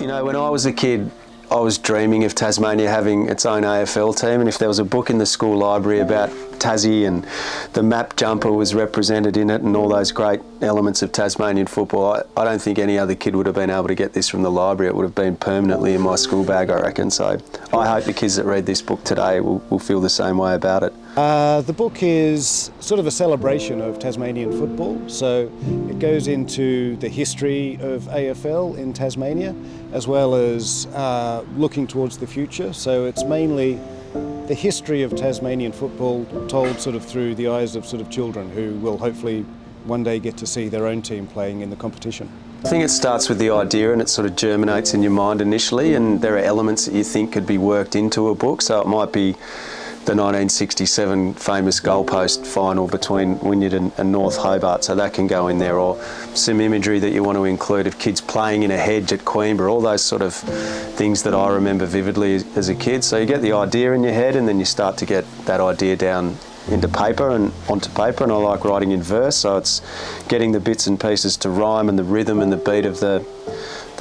You know, when I was a kid, I was dreaming of Tasmania having its own AFL team, and if there was a book in the school library about Tassie and the map jumper was represented in it and all those great elements of Tasmanian football, I don't think any other kid would have been able to get this from the library. It would have been permanently in my school bag, I reckon. So I hope the kids that read this book today will feel the same way about it. The book is sort of a celebration of Tasmanian football, so it goes into the history of AFL in Tasmania as well as looking towards the future. So it's mainly the history of Tasmanian football told sort of through the eyes of sort of children who will hopefully one day get to see their own team playing in the competition. I think it starts with the idea and it sort of germinates in your mind initially, and there are elements that you think could be worked into a book. So it might be the 1967 famous goalpost final between Wynyard and North Hobart, so that can go in there, or some imagery that you want to include of kids playing in a hedge at Coimbra, all those sort of things that I remember vividly as a kid. So you get the idea in your head and then you start to get that idea down into paper and onto paper, and I like writing in verse, so it's getting the bits and pieces to rhyme, and the rhythm and the beat of the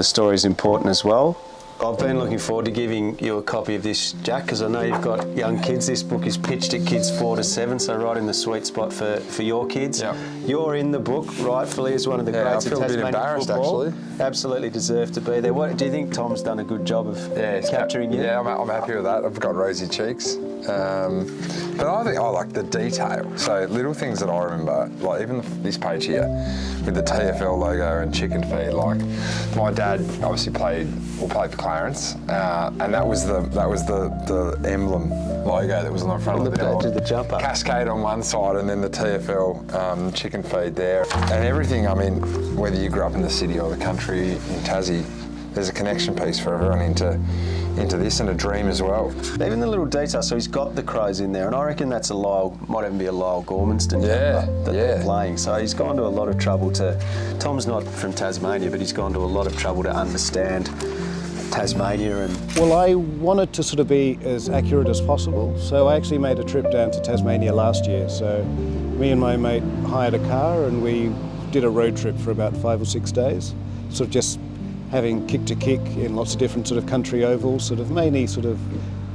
story is important as well. I've been looking forward to giving you a copy of this, Jack, because I know you've got young kids. This book is pitched at kids 4 to 7, so right in the sweet spot for your kids. Yep. You're in the book, rightfully, as one of the greats of Tasmanian football. Actually. Absolutely deserve to be there. Do you think Tom's done a good job of capturing you? Yeah, I'm happy with that. I've got rosy cheeks. But I think I like the detail. So little things that I remember, like even this page here with the TFL logo and chicken feed. Like my dad obviously played for Clarence, and that was the emblem logo that was on the front of the jumper. Cascade on one side, and then the TFL chicken feed there, and everything. I mean, whether you grew up in the city or the country in Tassie, there's a connection piece for everyone into this, and a dream as well. Even the little detail, so he's got the crows in there, and I reckon that's might even be a Lyle Gormanston that they're playing. So he's gone to a lot of trouble Tom's not from Tasmania, but he's gone to a lot of trouble to understand Tasmania. Well, I wanted to sort of be as accurate as possible, so I actually made a trip down to Tasmania last year. So me and my mate hired a car and we did a road trip for about 5 or 6 days, sort of just having kick to kick in lots of different sort of country ovals, sort of mainly sort of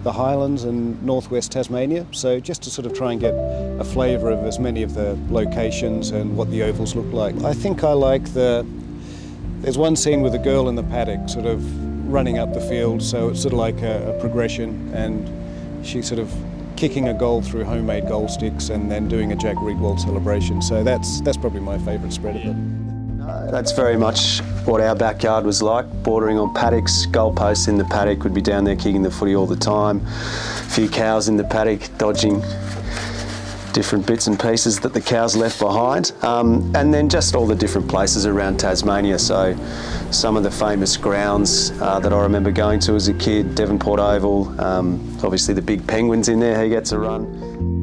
the Highlands and northwest Tasmania. So just to sort of try and get a flavour of as many of the locations and what the ovals look like. I think I like there's one scene with a girl in the paddock sort of running up the field, so it's sort of like a progression, and she's sort of kicking a goal through homemade goal sticks and then doing a Jack Riedwald celebration. So that's probably my favourite spread of it. That's very much what our backyard was like, bordering on paddocks. Goalposts in the paddock, would be down there kicking the footy all the time. A few cows in the paddock dodging different bits and pieces that the cows left behind. And then just all the different places around Tasmania. So some of the famous grounds that I remember going to as a kid, Devonport Oval, obviously the big penguins in there, he gets a run.